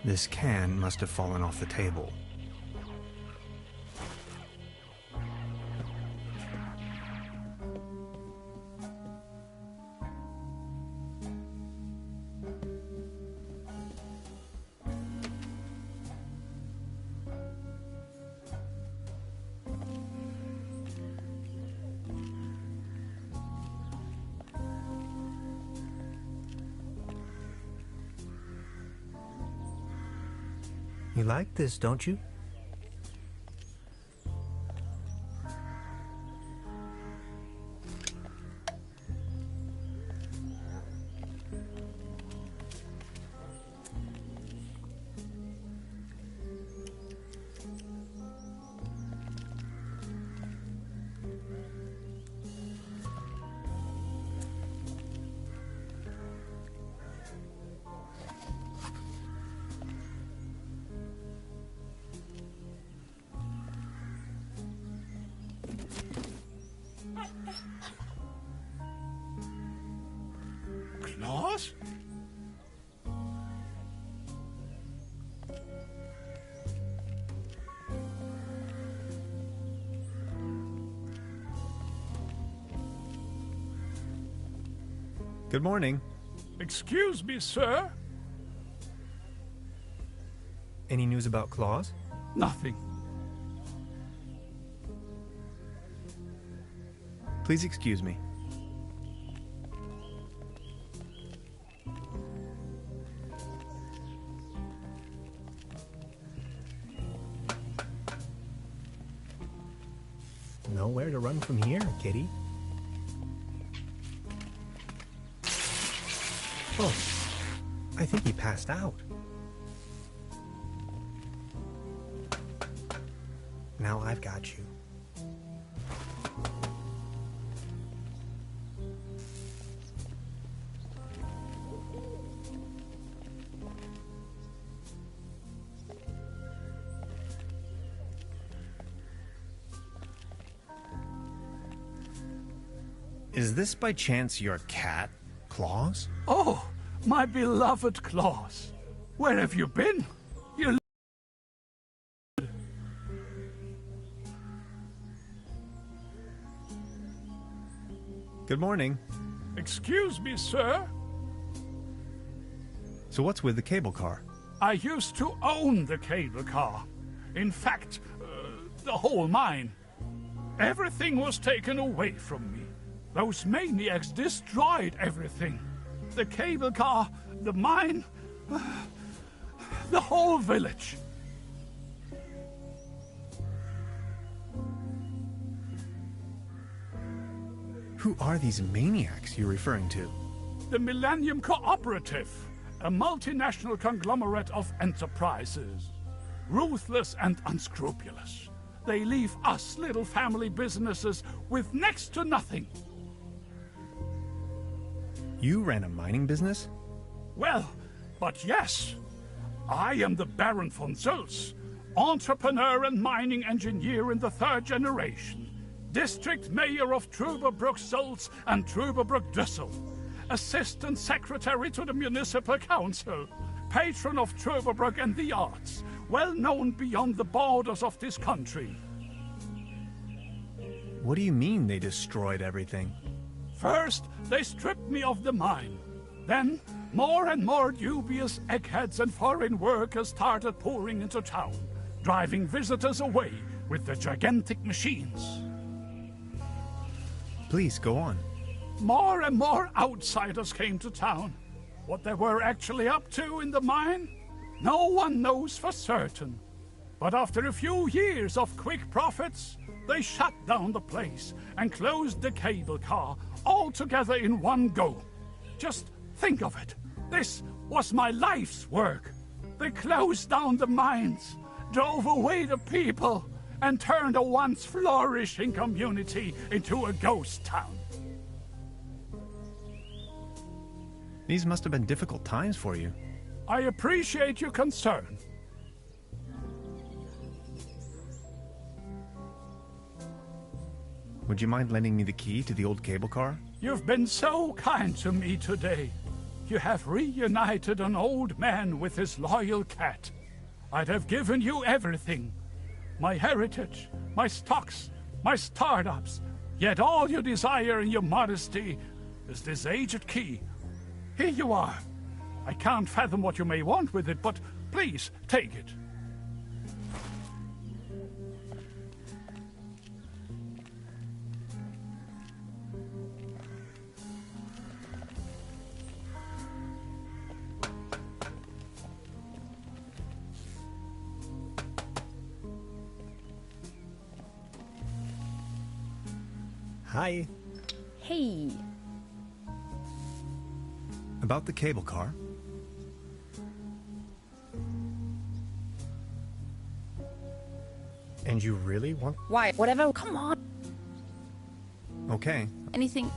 This can must have fallen off the table. You like this, don't you? Claus? Good morning. Excuse me, sir? Any news about Claus? Nothing. Please excuse me. Nowhere to run from here, kitty. Oh, I think he passed out. Now I've got you. Is this by chance your cat, Claus? Oh, my beloved Claus. Where have you been? You... Good morning. Excuse me, sir? So what's with the cable car? I used to own the cable car. In fact, the whole mine. Everything was taken away from me. Those maniacs destroyed everything. The cable car, the mine, the whole village. Who are these maniacs you're referring to? The Millennium Cooperative, a multinational conglomerate of enterprises. Ruthless and unscrupulous. They leave us little family businesses with next to nothing. You ran a mining business? Well, but yes. I am the Baron von Sulz, entrepreneur and mining engineer in the 3rd generation, district mayor of Truberbrook Sulz and Truberbrook Düssel, assistant secretary to the municipal council, patron of Truberbrook and the arts, well known beyond the borders of this country. What do you mean they destroyed everything? First, they stripped me of the mine. Then, more and more dubious eggheads and foreign workers started pouring into town, driving visitors away with the gigantic machines. Please, go on. More and more outsiders came to town. What they were actually up to in the mine, no one knows for certain. But after a few years of quick profits, they shut down the place and closed the cable car all together in one go. Just think of it. This was my life's work. They closed down the mines, drove away the people, and turned a once flourishing community into a ghost town. These must have been difficult times for you. I appreciate your concern. Would you mind lending me the key to the old cable car? You've been so kind to me today. you have reunited an old man with his loyal cat. I'd have given you everything. My heritage, my stocks, my startups. Yet all you desire in your modesty is this aged key. Here you are. I can't fathom what you may want with it, but please, take it. Hi. Hey. About the cable car? And you really want... Why? Whatever. Come on. Okay. Anything.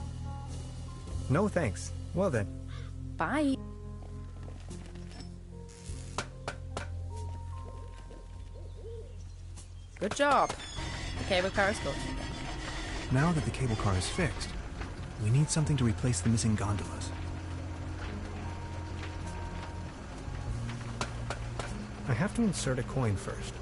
No thanks. Well then. Bye. Good job. The cable car is good. Now that the cable car is fixed, we need something to replace the missing gondolas. I have to insert a coin first.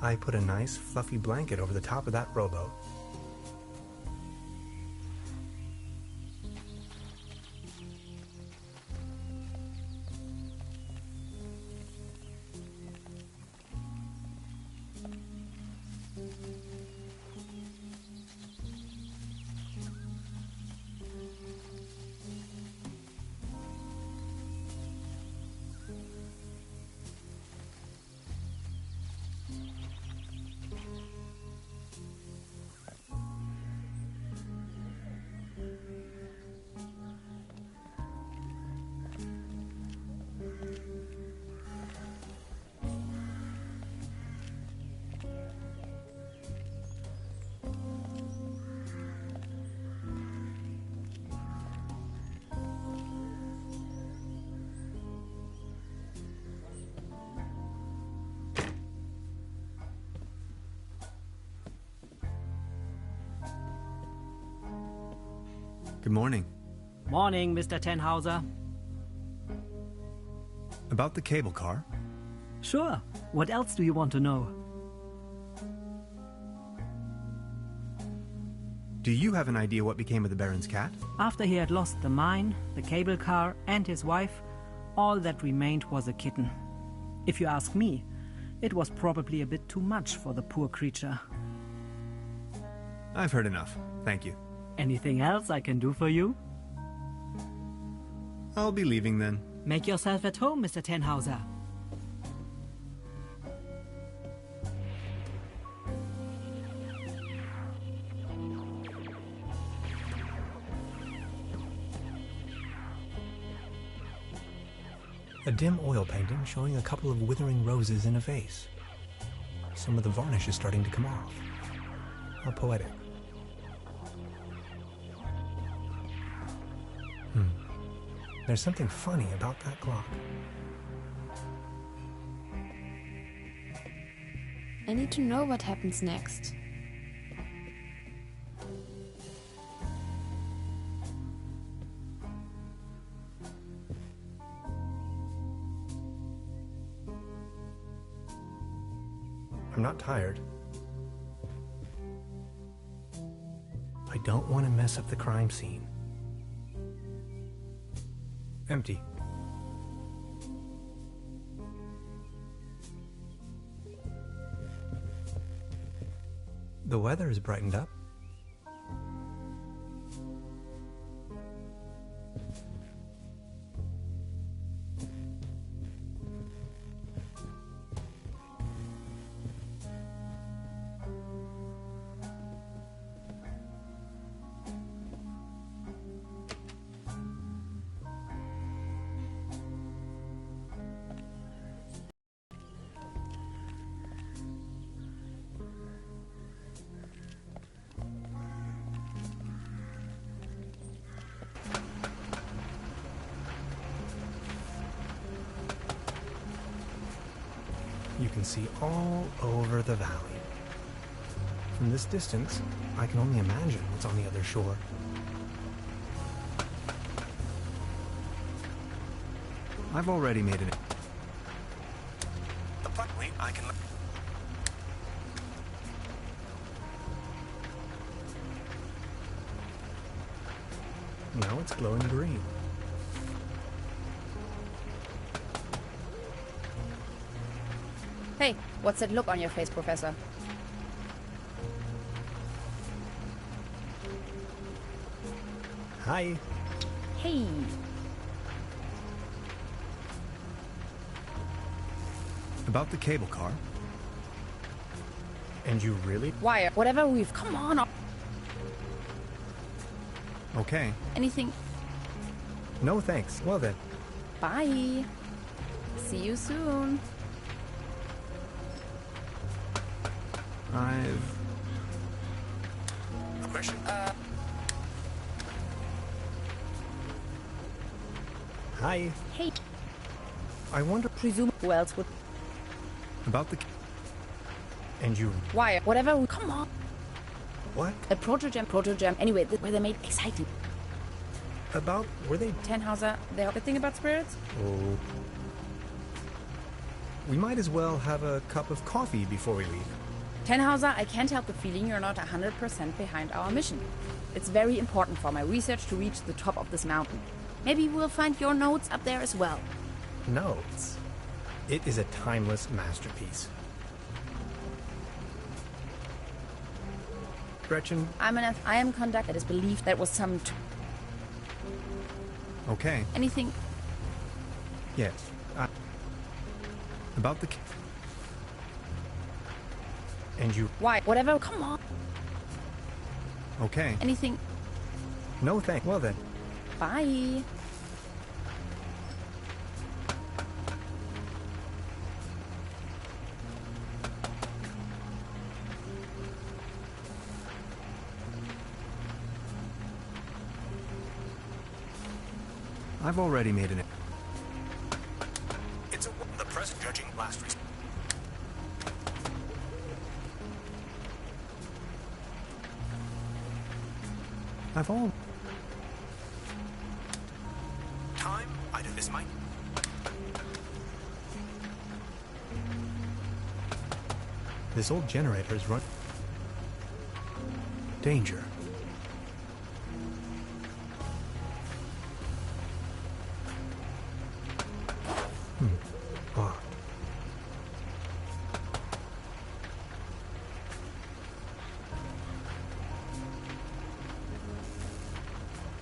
I put a nice fluffy blanket over the top of that rowboat. Good morning. Morning, Mr. Tenhauser. About the cable car? Sure. What else do you want to know? Do you have an idea what became of the Baron's cat? After he had lost the mine, the cable car, and his wife, all that remained was a kitten. If you ask me, it was probably a bit too much for the poor creature. I've heard enough. Thank you. Anything else I can do for you? I'll be leaving then. Make yourself at home, Mr. Tenhauser. A dim oil painting showing a couple of withering roses in a vase. Some of the varnish is starting to come off. How poetic. There's something funny about that clock. I need to know what happens next. I'm not tired. I don't want to mess up the crime scene. Empty. The weather has brightened up. can see all over the valley. From this distance, I can only imagine what's on the other shore. I've already made an... Wait, I can... Now it's glowing green. Hey, what's that look on your face, Professor? Hi. Hey. About the cable car? And you really? Wire. Whatever we've... Come on. Okay. Anything... No thanks. Well then. Bye. See you soon. I've... A question? Hi. Hey. I wonder... Presume... Who else would... About the... And you... Wire. Whatever... Come on. What? A proto-gem. Anyway, where they made exciting. About... Were they... Tannhauser, the thing about spirits? Oh. We might as well have a cup of coffee before we leave. Tannhauser, I can't help the feeling you're not 100% behind our mission. It's very important for my research to reach the top of this mountain. Maybe we'll find your notes up there as well. Notes. It is a timeless masterpiece. Gretchen, I am conduct. It is believed that was some... Okay. Anything... yes. About the... And you... Why? Whatever. Come on. Okay. Anything... No thanks. Well then. Bye. I've already made an... It's the present judging last result. I've all... Time? I do this might. This old generator is run... Danger. Locked.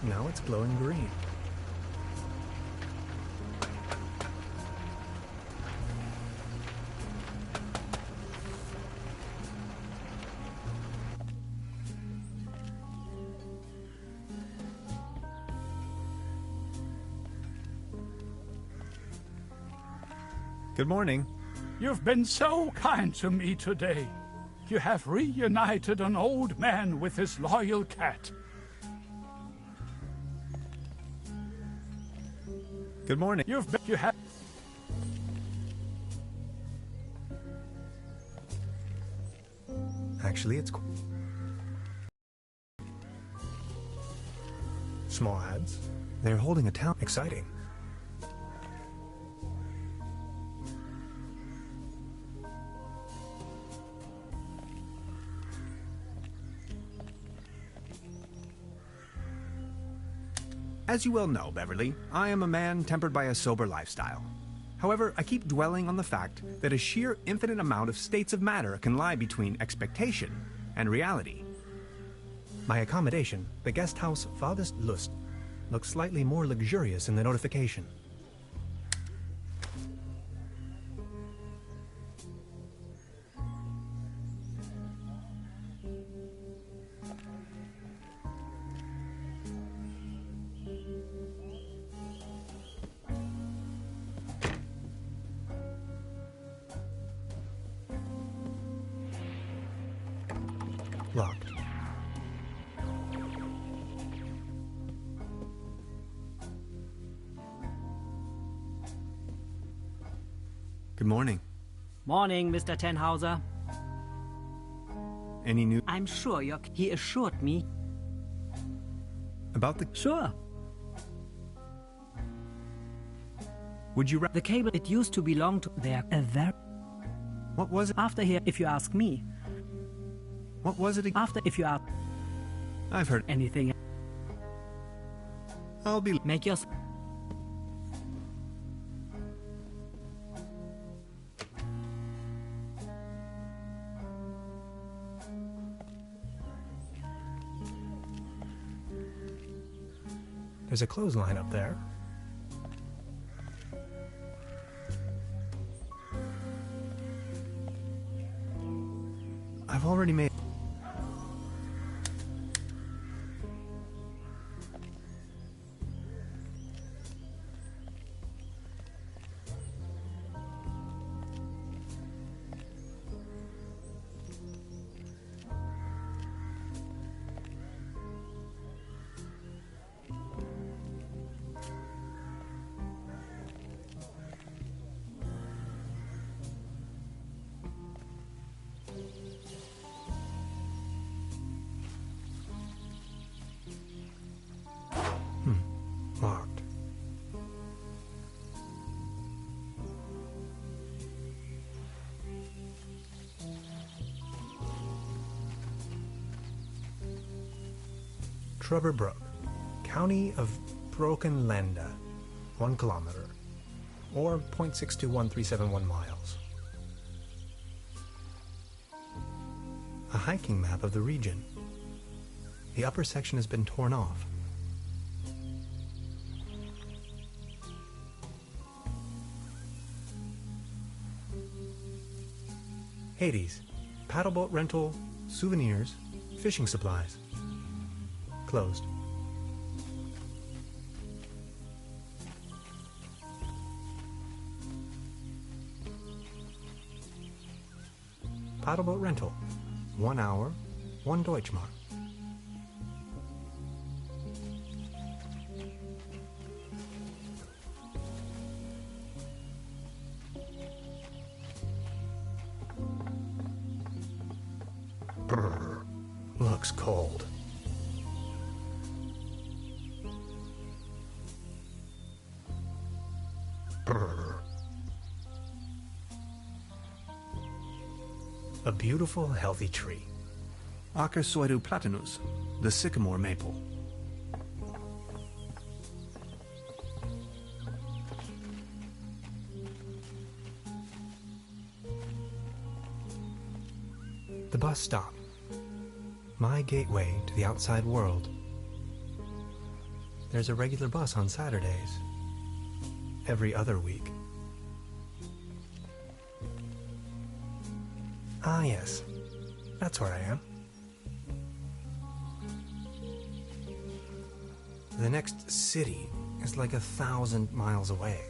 Now it's glowing green. Good morning. You've been so kind to me today. You have reunited an old man with his loyal cat. Good morning. You have... Actually, it's... Small ads. They're holding a town. Exciting. As you well know, Beverly, I am a man tempered by a sober lifestyle. However, I keep dwelling on the fact that a sheer infinite amount of states of matter can lie between expectation and reality. My accommodation, the guest house Farthest Lust, looks slightly more luxurious in the notification. Locked. Good morning. Morning, Mr. Tenhauser. Any news I'm sure he assured me. about the... Sure. Would you... The cable, it used to belong to their... What was it? After here, if you ask me. What was it again? After, if you ask I've heard... anything, I'll be... make your... There's a clothesline up there. I've already made... Locked. Truberbrook, County of Brokenlanda, 1 kilometer, or 0.621371 miles. A hiking map of the region. The upper section has been torn off. Hades, paddleboat rental, souvenirs, fishing supplies. Closed. Paddleboat rental, 1 hour, 1 Deutschmark. Brr, looks cold. Brr. A beautiful, healthy tree. Acersoidu platanus, the sycamore maple. The bus stop. My gateway to the outside world. There's a regular bus on Saturdays. Every other week. Ah, yes. That's where I am. The next city is like 1,000 miles away.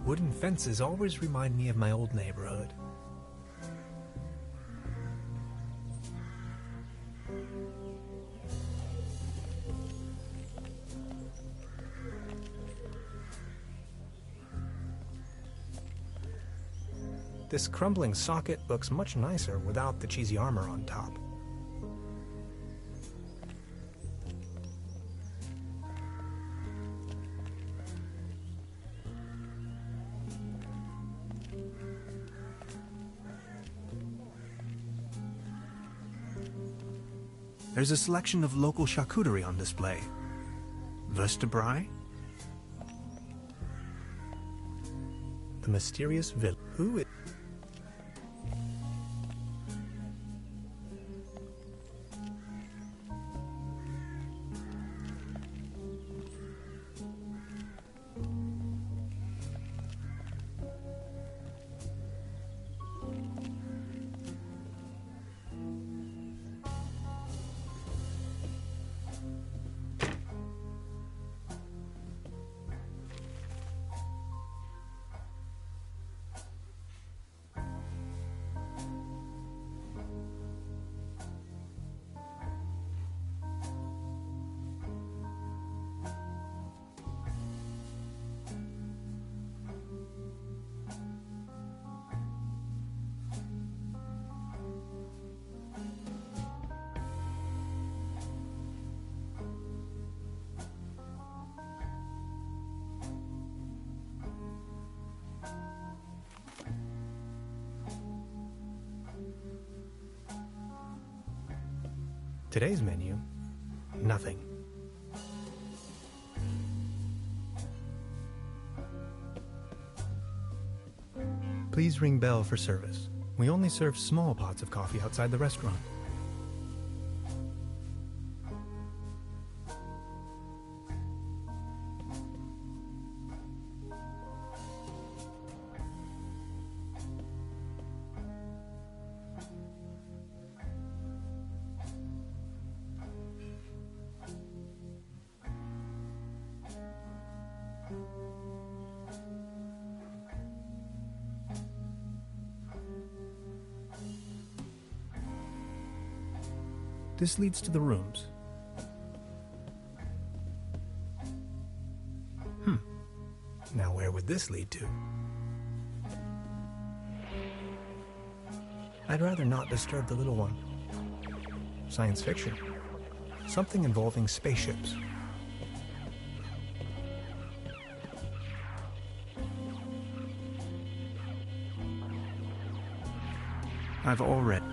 Wooden fences always remind me of my old neighborhood. This crumbling socket looks much nicer without the cheesy armor on top. There's a selection of local charcuterie on display. Vertebrae? The mysterious village. Who is... Today's menu, nothing. Please ring bell for service. We only serve small pots of coffee outside the restaurant. This leads to the rooms. Now where would this lead to? I'd rather not disturb the little one. Science fiction. Something involving spaceships. I've already...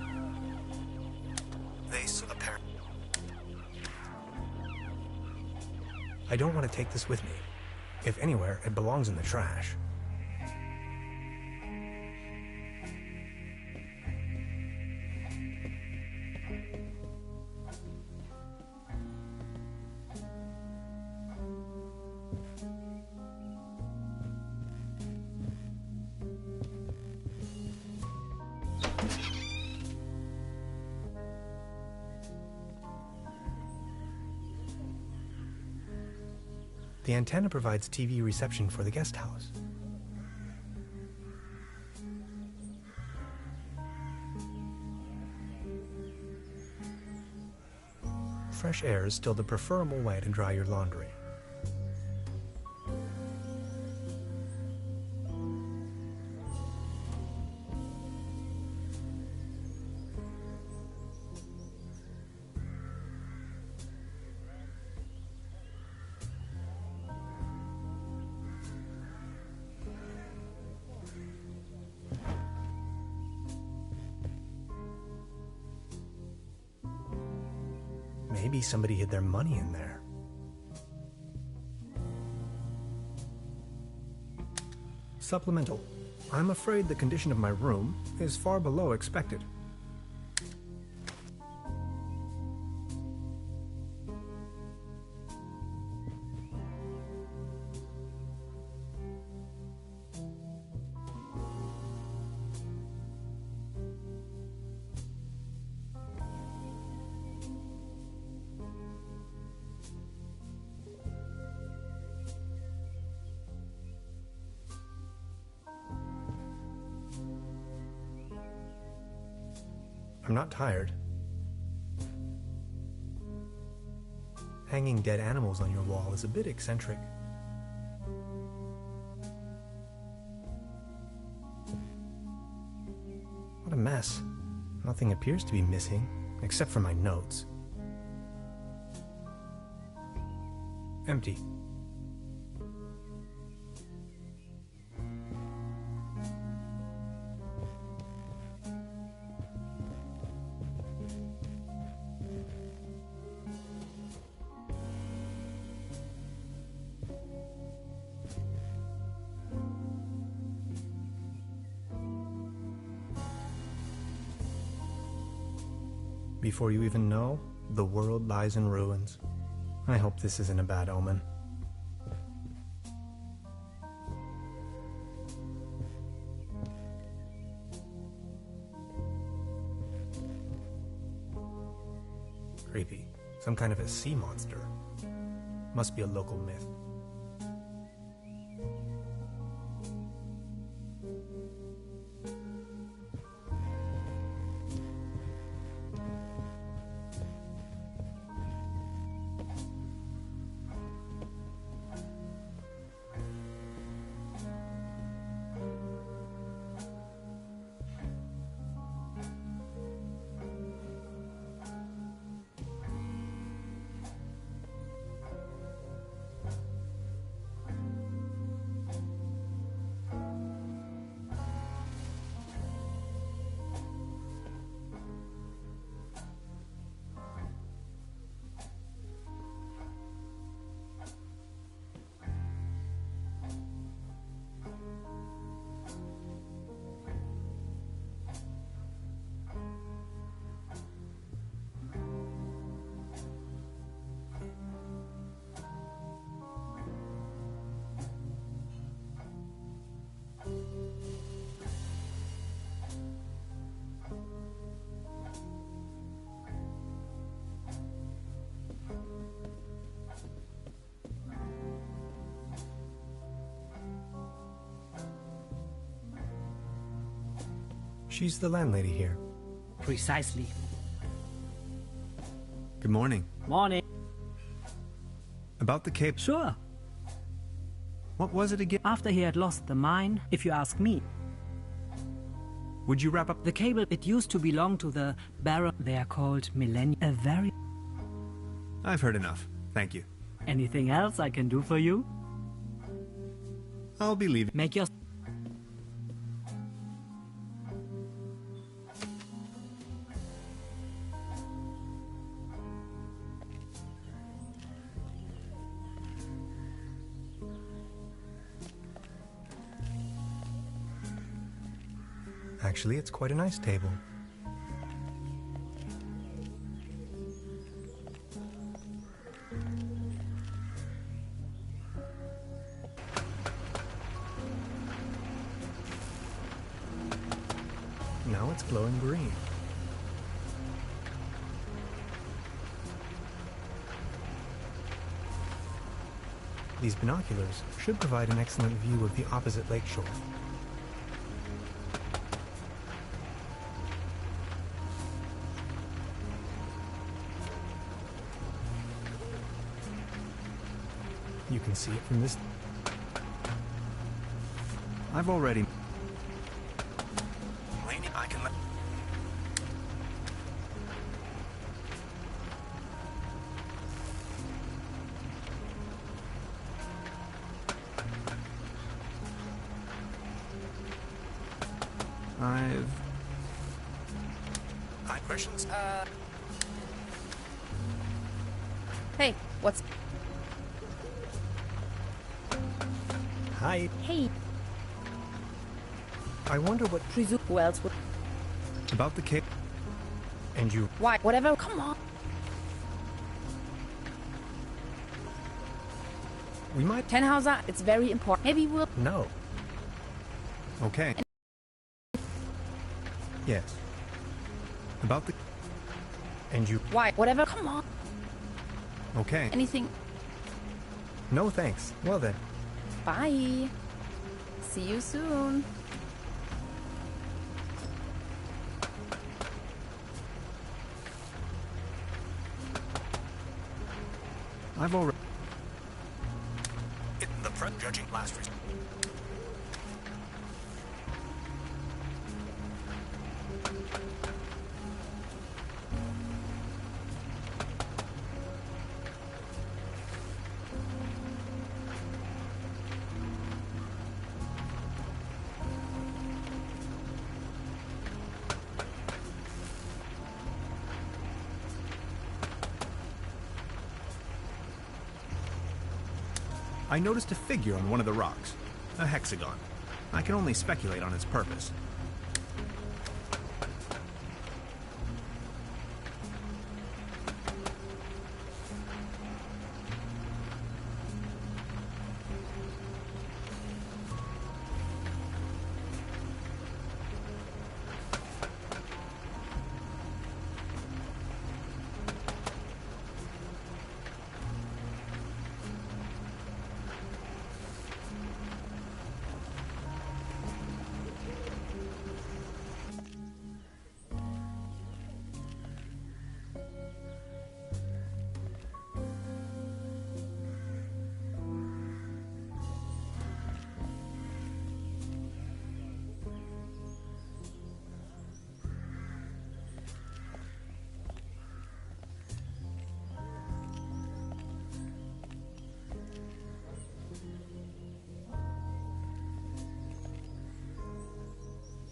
I don't want to take this with me. If anywhere, it belongs in the trash. The antenna provides TV reception for the guest house. Fresh air is still the preferable way to dry your laundry. Maybe somebody hid their money in there. Supplemental. I'm afraid the condition of my room is far below expected. I'm not tired. Hanging dead animals on your wall is a bit eccentric. What a mess. Nothing appears to be missing, except for my notes. Empty. Before you even know, the world lies in ruins. I hope this isn't a bad omen. Creepy. Some kind of a sea monster. Must be a local myth. She's the landlady here. Precisely. Good morning. Morning. About the cable. Sure. What was it again? After he had lost the mine, if you ask me, Would you wrap up? the cable, it used to belong to the Baron. They are called Millennium. A very... I've heard enough. Thank you. Anything else I can do for you? I'll be leaving. Make your... Actually, it's quite a nice table. Now it's glowing green. These binoculars should provide an excellent view of the opposite lakeshore. You can see it from this. I've already... I can let... I questions. Hey, what's... Hi. Hey, I wonder what... presume who else would... About the cable. And you... Why? Whatever, come on. We might... Tannhauser, it's very important. Maybe we'll... No. Okay. Yes. About the... And you... Why? Whatever, come on. Okay. Anything... No thanks. Well then. Bye. See you soon. I've already... In the front judging last resort. I noticed a figure on one of the rocks. A hexagon. I can only speculate on its purpose.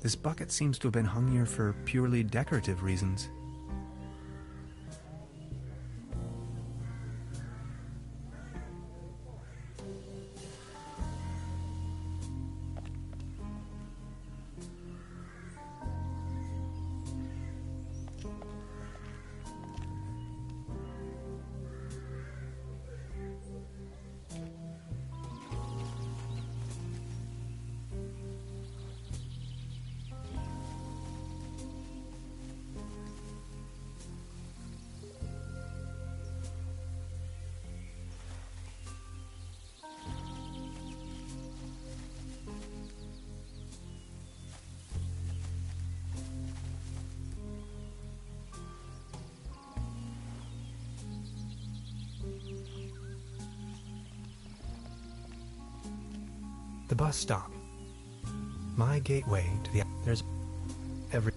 This bucket seems to have been hung here for purely decorative reasons. The bus stop. My gateway to the... There's every...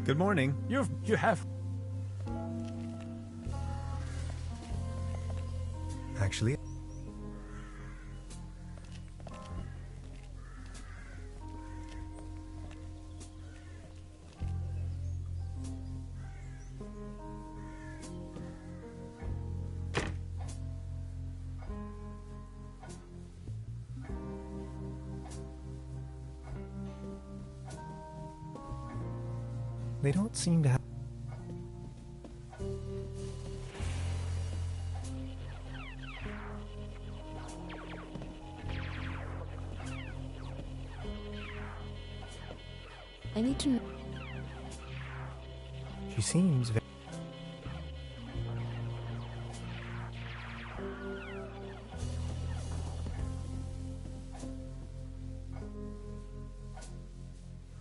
Good morning. You have... Actually... They don't seem to have... I need to know. She seems very...